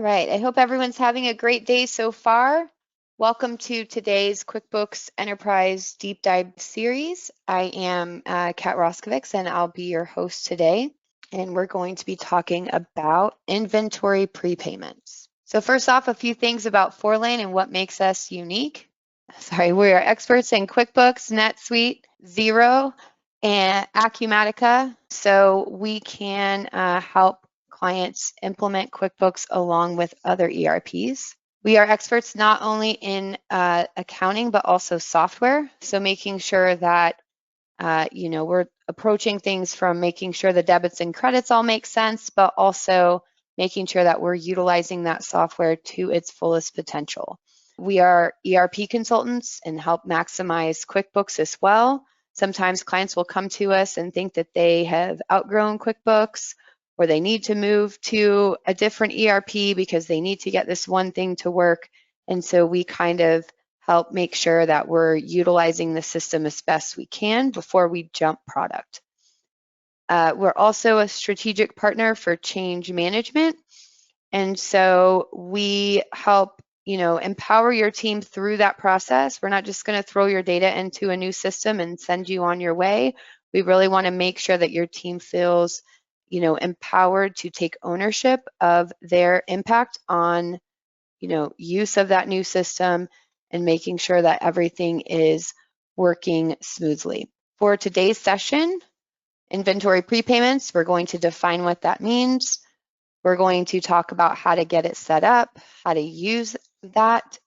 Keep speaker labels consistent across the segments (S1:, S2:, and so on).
S1: right, I hope everyone's having a great day so far. Welcome to today's QuickBooks Enterprise Deep Dive series. I am Kat Roskovics and I'll be your host today. And we're going to be talking about inventory prepayments. So first off, a few things about Fourlane and what makes us unique. Sorry, we are experts in QuickBooks, NetSuite, Xero, and Acumatica. So we can help clients implement QuickBooks along with other ERPs. We are experts not only in accounting, but also software. So making sure that, we're approaching things from making sure the debits and credits all make sense, but also making sure that we're utilizing that software to its fullest potential. We are ERP consultants and help maximize QuickBooks as well. Sometimes clients will come to us and think that they have outgrown QuickBooks or they need to move to a different ERP because they need to get this one thing to work. And so we kind of help make sure that we're utilizing the system as best we can before we jump product. We're also a strategic partner for change management. And so we help, empower your team through that process. We're not just going to throw your data into a new system and send you on your way. We really want to make sure that your team feels empowered to take ownership of their impact on, use of that new system and making sure that everything is working smoothly. For today's session, inventory prepayments, we're going to define what that means. We're going to talk about how to get it set up, how to use that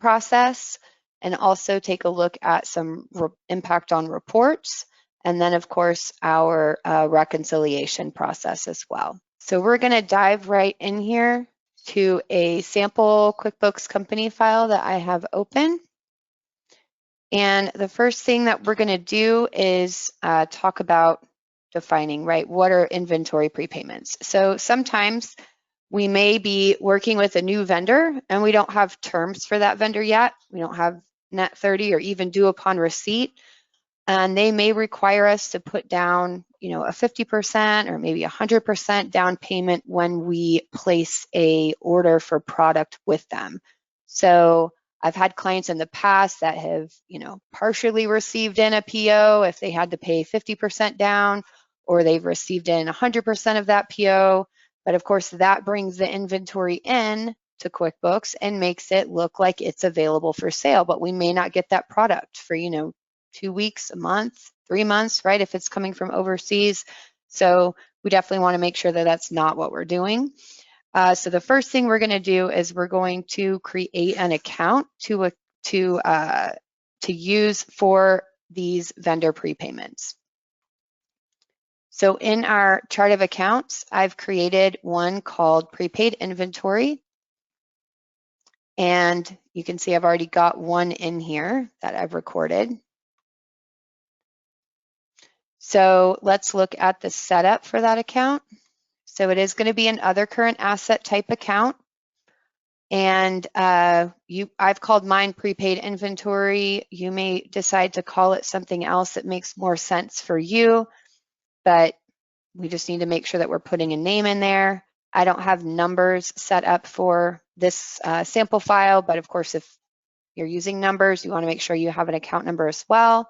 S1: process, and also take a look at some impact on reports. And then, of course, our reconciliation process as well. So we're going to dive right in here to a sample QuickBooks company file that I have open. And the first thing that we're going to do is talk about defining, right? What are inventory prepayments? So sometimes we may be working with a new vendor and we don't have terms for that vendor yet. We don't have net 30 or even due upon receipt. And they may require us to put down, a 50% or maybe 100% down payment when we place a order for product with them. So I've had clients in the past that have, partially received in a PO if they had to pay 50% down, or they've received in 100% of that PO. But of course, that brings the inventory in to QuickBooks and makes it look like it's available for sale, but we may not get that product for, 2 weeks, a month, 3 months, right? If it's coming from overseas. So we definitely want to make sure that that's not what we're doing. So the first thing we're going to do is we're going to create an account to use for these vendor prepayments. So in our chart of accounts, I've created one called prepaid inventory. And you can see I've already got one in here that I've recorded. So let's look at the setup for that account. So it is going to be an other current asset type account. And I've called mine prepaid inventory. You may decide to call it something else that makes more sense for you, but we just need to make sure that we're putting a name in there. I don't have numbers set up for this sample file, but of course, if you're using numbers, you want to make sure you have an account number as well.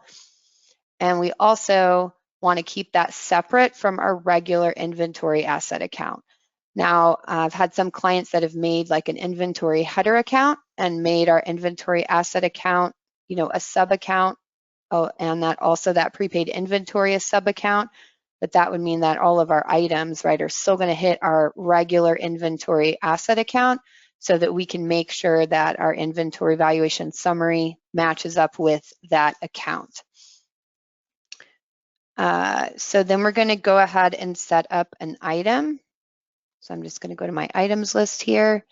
S1: And we also want to keep that separate from our regular inventory asset account. Now, I've had some clients that have made like an inventory header account and made our inventory asset account, a sub account. Oh, and that also that prepaid inventory a sub account. But that would mean that all of our items, right, are still going to hit our regular inventory asset account so that we can make sure that our inventory valuation summary matches up with that account. So then we're going to go ahead and set up an item. So I'm just going to go to my items list here,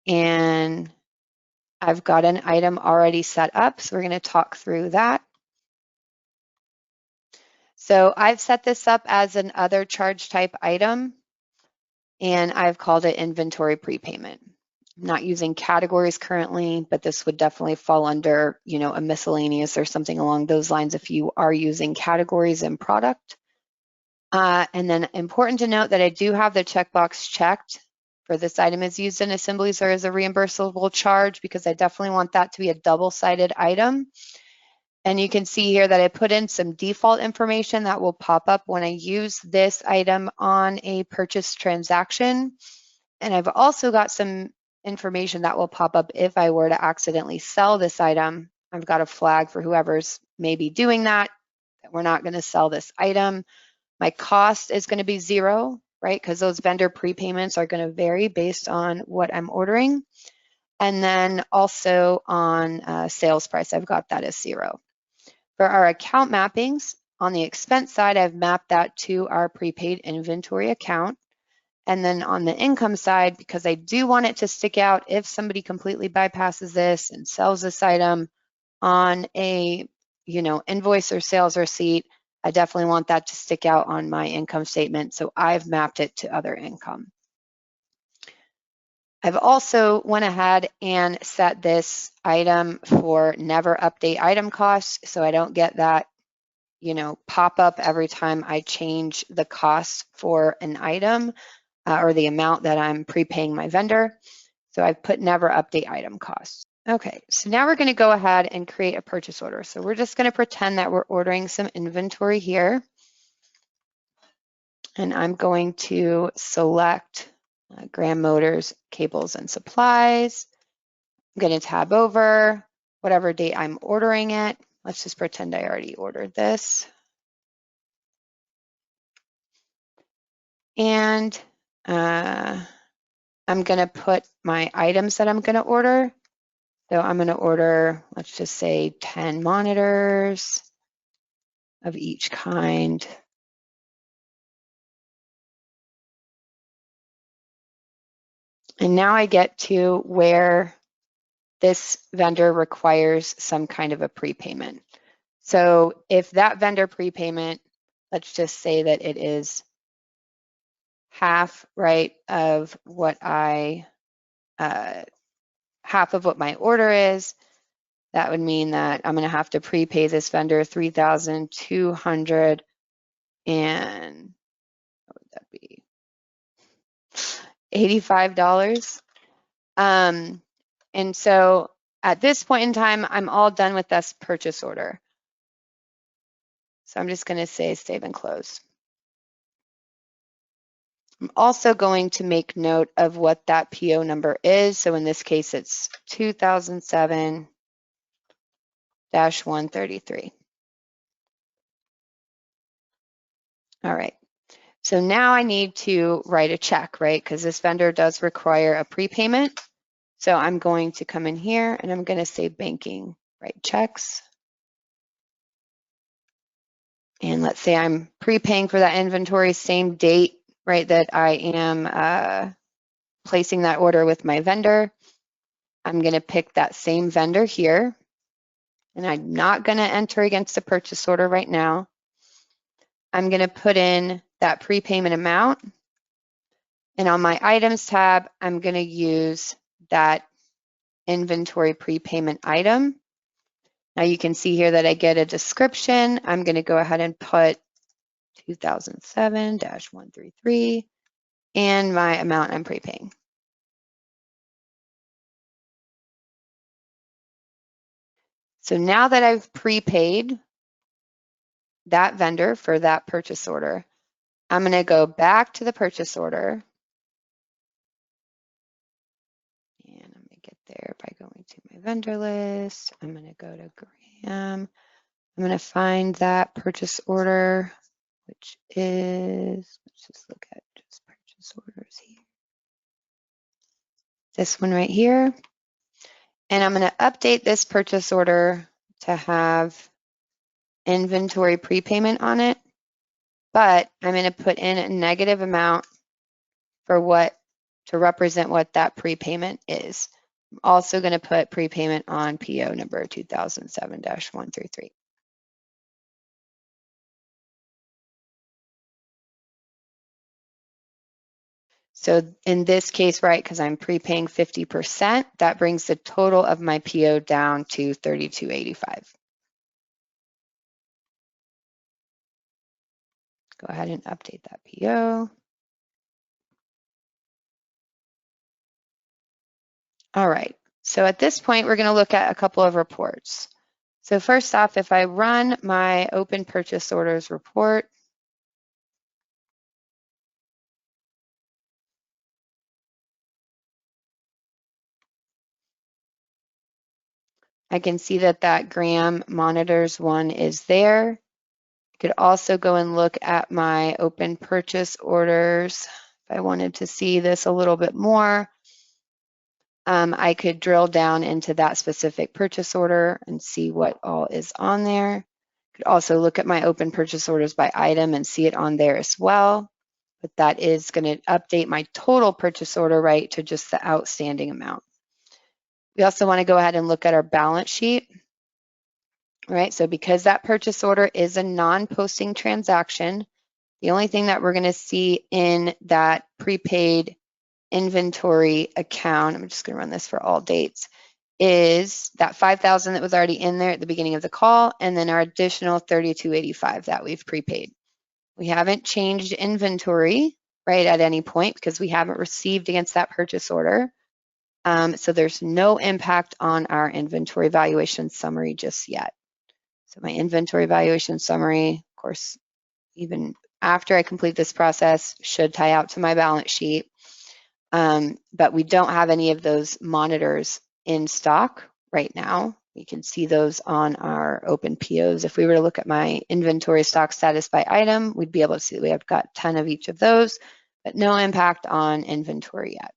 S1: and I've got an item already set up. So we're going to talk through that. So I've set this up as an other charge type item, and I've called it inventory prepayment. I'm not using categories currently, but this would definitely fall under, a miscellaneous or something along those lines if you are using categories in product. And then important to note that I do have the checkbox checked for this item is used in assemblies or as a reimbursable charge, because I definitely want that to be a double-sided item. And you can see here that I put in some default information that will pop up when I use this item on a purchase transaction. And I've also got some information that will pop up if I were to accidentally sell this item. I've got a flag for whoever's maybe doing that we're not going to sell this item. My cost is going to be 0, right? Because those vendor prepayments are going to vary based on what I'm ordering. And then also on sales price, I've got that as 0. For our account mappings, on the expense side, I've mapped that to our prepaid inventory account. And then on the income side, because I do want it to stick out if somebody completely bypasses this and sells this item on a invoice or sales receipt, I definitely want that to stick out on my income statement. So I've mapped it to other income. I've also went ahead and set this item for never update item costs, so I don't get that pop up every time I change the cost for an item or the amount that I'm prepaying my vendor. So I've put never update item costs. Okay, so now we're going to go ahead and create a purchase order. So we're just going to pretend that we're ordering some inventory here. And I'm going to select Graham Motors cables and supplies. I'm going to tab over whatever date I'm ordering it. Let's just pretend I already ordered this. And I'm going to put my items that I'm going to order. So I'm going to order, let's just say 10 monitors of each kind. And now I get to where this vendor requires some kind of a prepayment. So if that vendor prepayment, let's just say that it is half, right, of what half of what my order is, that would mean that I'm going to have to prepay this vendor $3,200 and what would that be? $85. And so at this point in time, I'm all done with this purchase order. So I'm just going to say save and close. I'm also going to make note of what that PO number is. So in this case, it's 2007-133. All right. So now I need to write a check, right? Because this vendor does require a prepayment. So I'm going to come in here and I'm going to say banking, write checks. And let's say I'm prepaying for that inventory, same date, right, that I am placing that order with my vendor. I'm going to pick that same vendor here. And I'm not going to enter against the purchase order right now. I'm going to put in that prepayment amount. And on my items tab, I'm going to use that inventory prepayment item. Now you can see here that I get a description. I'm going to go ahead and put 2007-133 and my amount I'm prepaying. So now that I've prepaid that vendor for that purchase order, I'm going to go back to the purchase order. And I'm going to get there by going to my vendor list. I'm going to go to Graham. I'm going to find that purchase order, which is, let's just look at just purchase orders here. This one right here. And I'm going to update this purchase order to have inventory prepayment on it, but I'm going to put in a negative amount for what to represent what that prepayment is. I'm also going to put prepayment on PO number 2007-133. So in this case, right, because I'm prepaying 50%, that brings the total of my PO down to $32.85. Go ahead and update that PO. All right, so at this point, we're going to look at a couple of reports. So first off, if I run my open purchase orders report, I can see that that Graham monitors one is there. I could also go and look at my open purchase orders. If I wanted to see this a little bit more, I could drill down into that specific purchase order and see what all is on there. Could also look at my open purchase orders by item and see it on there as well. But that is going to update my total purchase order right to just the outstanding amount. We also want to go ahead and look at our balance sheet. Right, so because that purchase order is a non-posting transaction, the only thing that we're going to see in that prepaid inventory account, I'm just going to run this for all dates, is that $5,000 that was already in there at the beginning of the call, and then our additional $32.85 that we've prepaid. We haven't changed inventory, right, at any point because we haven't received against that purchase order. So there's no impact on our inventory valuation summary just yet. So my inventory valuation summary, of course, even after I complete this process, should tie out to my balance sheet. But we don't have any of those monitors in stock right now. We can see those on our open POs. If we were to look at my inventory stock status by item, we'd be able to see that we have got 10 of each of those, but no impact on inventory yet.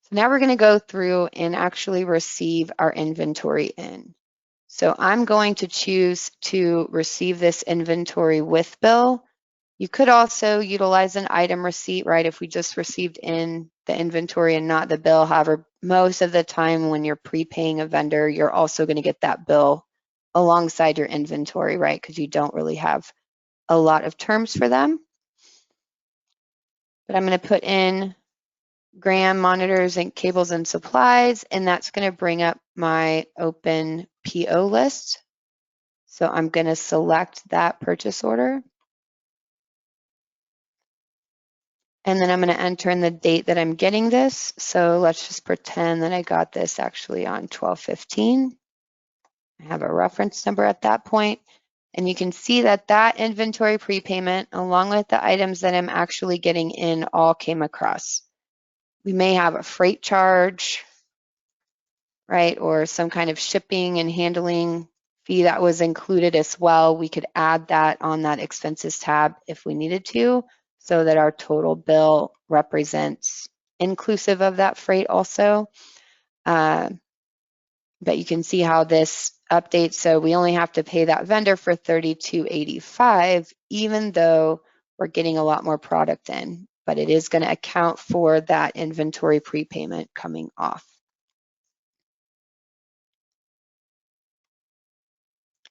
S1: So now we're going to go through and actually receive our inventory in. So I'm going to choose to receive this inventory with bill. You could also utilize an item receipt, right, if we just received in the inventory and not the bill. However, most of the time when you're prepaying a vendor, you're also going to get that bill alongside your inventory, right, because you don't really have a lot of terms for them. But I'm going to put in Graham monitors and cables and supplies, and that's going to bring up my open PO list. So I'm going to select that purchase order. And then I'm going to enter in the date that I'm getting this. So let's just pretend that I got this actually on 12/15. I have a reference number at that point. And you can see that that inventory prepayment, along with the items that I'm actually getting in, all came across. We may have a freight charge, right, or some kind of shipping and handling fee that was included as well. We could add that on that expenses tab if we needed to, so that our total bill represents inclusive of that freight also. But you can see how this updates. So we only have to pay that vendor for $32.85, even though we're getting a lot more product in, but it is going to account for that inventory prepayment coming off.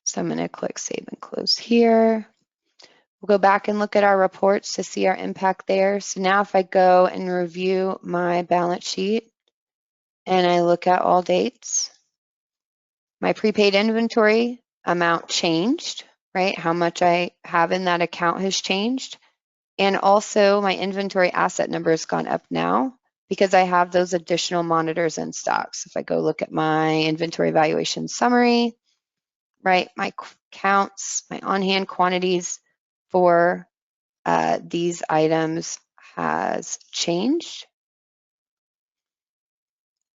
S1: So I'm going to click Save and Close here. We'll go back and look at our reports to see our impact there. So now if I go and review my balance sheet and I look at all dates, my prepaid inventory amount changed, right? How much I have in that account has changed. And also my inventory asset number has gone up now because I have those additional monitors in stock. So if I go look at my inventory valuation summary, right, my counts, my on-hand quantities for these items has changed,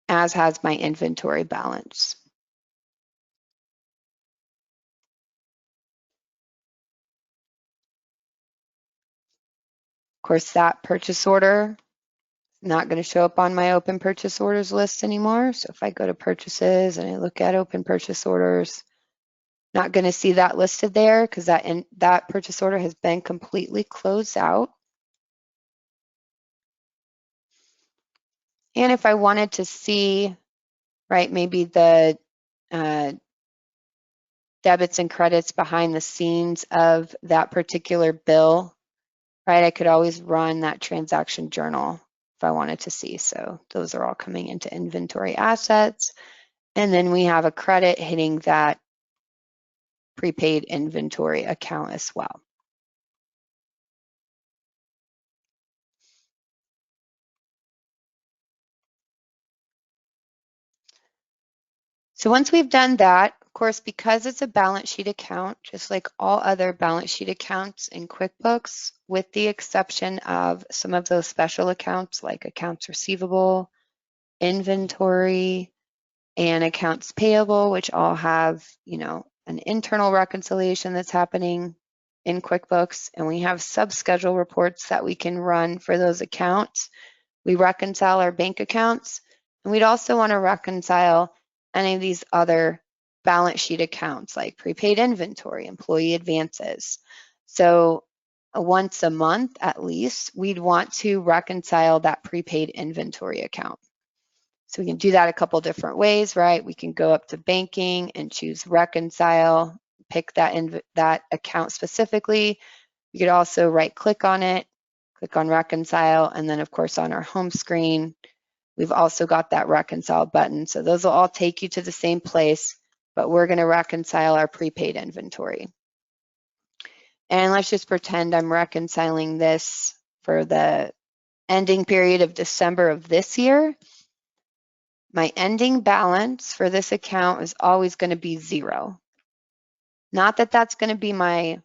S1: as has my inventory balance. Of course, that purchase order is not going to show up on my open purchase orders list anymore. So if I go to purchases and I look at open purchase orders, not going to see that listed there because that purchase order has been completely closed out. And if I wanted to see, right, maybe the debits and credits behind the scenes of that particular bill, right, I could always run that transaction journal if I wanted to see. So those are all coming into inventory assets. And then we have a credit hitting that prepaid inventory account as well. So once we've done that, of course, because it's a balance sheet account, just like all other balance sheet accounts in QuickBooks, with the exception of some of those special accounts like accounts receivable, inventory, and accounts payable, which all have, an internal reconciliation that's happening in QuickBooks, and we have subschedule reports that we can run for those accounts. We reconcile our bank accounts, and we'd also want to reconcile any of these other balance sheet accounts like prepaid inventory, employee advances. So once a month at least, we'd want to reconcile that prepaid inventory account. So we can do that a couple different ways, right? We can go up to banking and choose reconcile, pick that account specifically. You could also right click on it, click on reconcile, and then of course on our home screen, we've also got that reconcile button. So those will all take you to the same place, but we're going to reconcile our prepaid inventory. And let's just pretend I'm reconciling this for the ending period of December of this year. My ending balance for this account is always going to be 0. Not that that's going to be my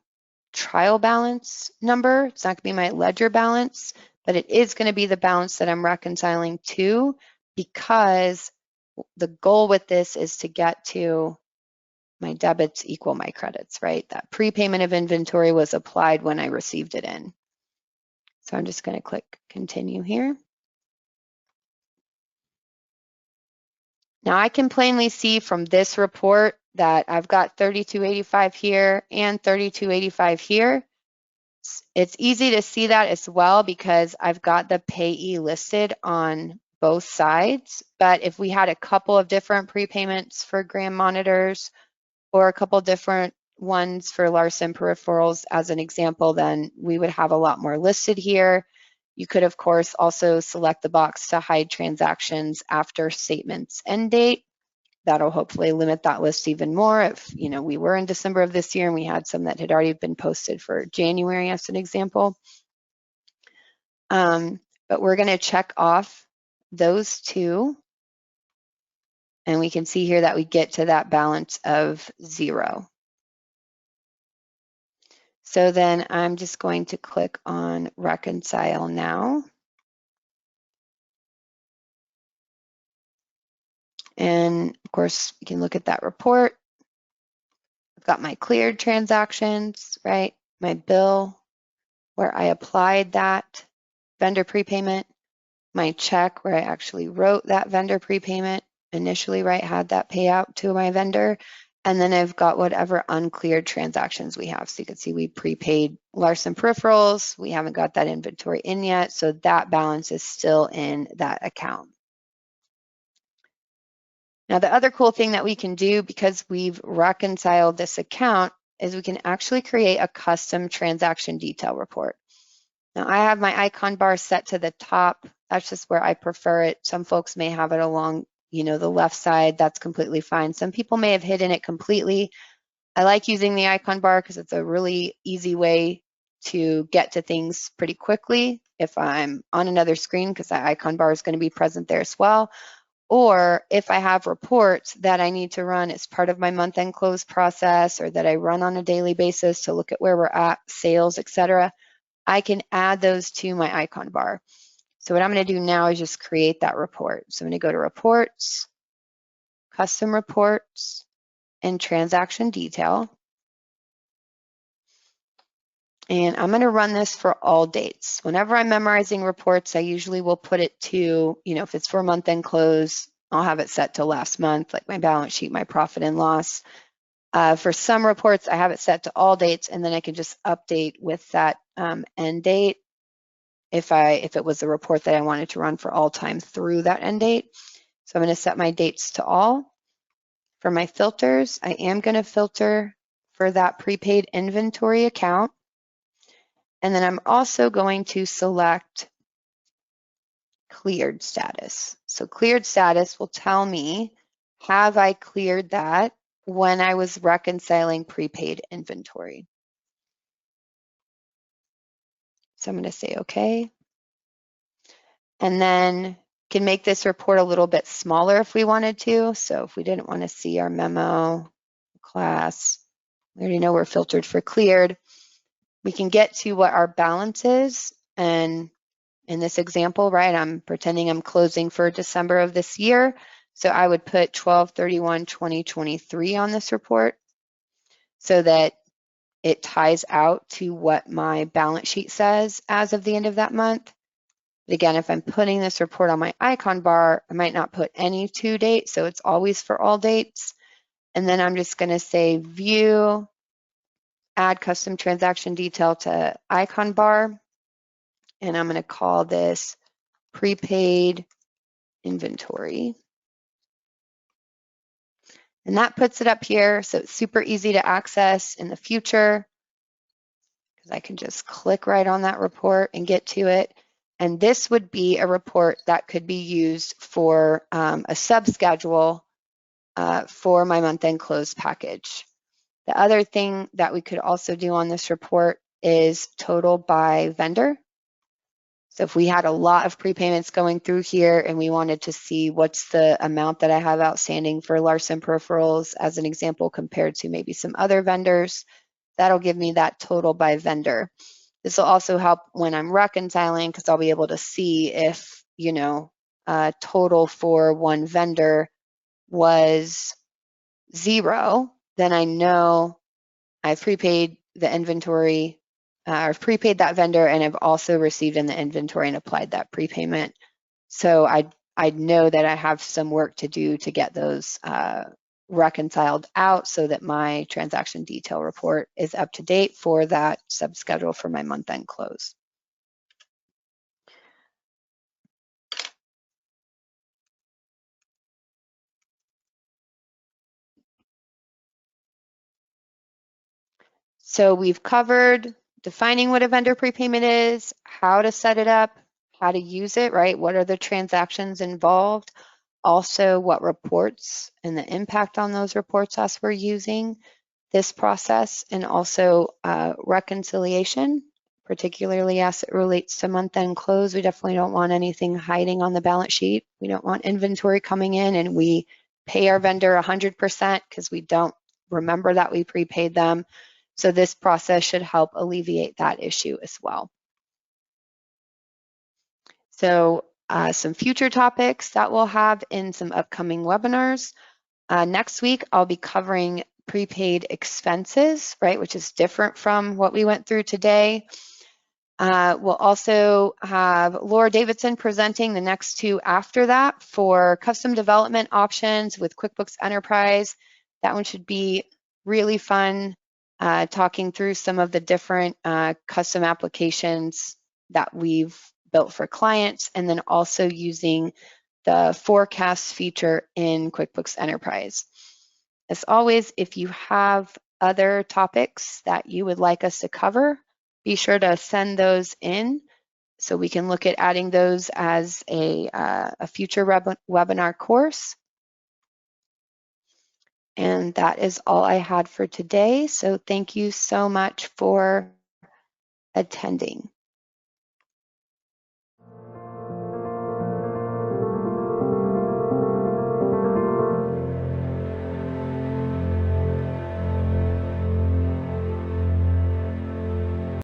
S1: trial balance number. It's not going to be my ledger balance, but it is going to be the balance that I'm reconciling to, because the goal with this is to get to my debits equal my credits, right? That prepayment of inventory was applied when I received it in. So I'm just going to click continue here. Now I can plainly see from this report that I've got 3285 here and 3285 here. It's easy to see that as well because I've got the payee listed on both sides. But if we had a couple of different prepayments for gram monitors or a couple different ones for Larson peripherals as an example, then we would have a lot more listed here. You could, of course, also select the box to hide transactions after statement's end date. That'll hopefully limit that list even more if, we were in December of this year and we had some that had already been posted for January as an example. But we're going to check off those two. And we can see here that we get to that balance of 0. So then I'm just going to click on Reconcile now. And of course, you can look at that report. I've got my cleared transactions, right? My bill where I applied that vendor prepayment, my check where I actually wrote that vendor prepayment initially, right? Had that payout to my vendor. And then I've got whatever uncleared transactions we have. So you can see we prepaid Larson peripherals. We haven't got that inventory in yet. So that balance is still in that account. Now, the other cool thing that we can do because we've reconciled this account is we can actually create a custom transaction detail report. Now, I have my icon bar set to the top. That's just where I prefer it. Some folks may have it along the left side. That's completely fine. Some people may have hidden it completely. I like using the icon bar because it's a really easy way to get to things pretty quickly if I'm on another screen, because that icon bar is going to be present there as well. Or if I have reports that I need to run as part of my month-end close process or that I run on a daily basis to look at where we're at, sales, etc., I can add those to my icon bar. So what I'm going to do now is just create that report. So I'm going to go to Reports, Custom Reports, and Transaction Detail. And I'm going to run this for all dates. Whenever I'm memorizing reports, I usually will put it to, if it's for month-end close, I'll have it set to last month, like my balance sheet, my profit and loss. For some reports, I have it set to all dates, and then I can just update with that end date if it was a report that I wanted to run for all time through that end date. So I'm going to set my dates to all. For my filters, I am going to filter for that prepaid inventory account. And then I'm also going to select cleared status. So cleared status will tell me, have I cleared that when I was reconciling prepaid inventory. So I'm going to say okay. And then can make this report a little bit smaller if we wanted to. So if we didn't want to see our memo, class, we already know we're filtered for cleared. We can get to what our balance is. And in this example, right, I'm pretending I'm closing for December of this year. So I would put 12/31/2023 on this report so that it ties out to what my balance sheet says as of the end of that month. But again, if I'm putting this report on my icon bar, I might not put any to date, so it's always for all dates. And then I'm just going to say view, add custom transaction detail to icon bar, and I'm going to call this prepaid inventory. And that puts it up here, so it's super easy to access in the future because I can just click right on that report and get to it. And this would be a report that could be used for a subschedule for my month-end close package. The other thing that we could also do on this report is total by vendor. So if we had a lot of prepayments going through here and we wanted to see what's the amount that I have outstanding for Larson Peripherals, as an example, compared to maybe some other vendors, that'll give me that total by vendor. This will also help when I'm reconciling because I'll be able to see if, you know, total for one vendor was 0, then I know I've prepaid the inventory, I've prepaid that vendor, and I've also received in the inventory and applied that prepayment. So I'd know that I have some work to do to get those reconciled out so that my transaction detail report is up to date for that subschedule for my month-end close. So we've covered defining what a vendor prepayment is, how to set it up, how to use it, right? What are the transactions involved? Also, what reports and the impact on those reports as we're using this process, and also reconciliation, particularly as it relates to month-end close. We definitely don't want anything hiding on the balance sheet. We don't want inventory coming in and we pay our vendor 100% because we don't remember that we prepaid them. So this process should help alleviate that issue as well. So some future topics that we'll have in some upcoming webinars. Next week, I'll be covering prepaid expenses, right, which is different from what we went through today. We'll also have Laura Davidson presenting the next 2 after that for custom development options with QuickBooks Enterprise. That one should be really fun, talking through some of the different custom applications that we've built for clients, and then also using the forecast feature in QuickBooks Enterprise. As always, if you have other topics that you would like us to cover, be sure to send those in so we can look at adding those as a future webinar course. And that is all I had for today. So thank you so much for attending.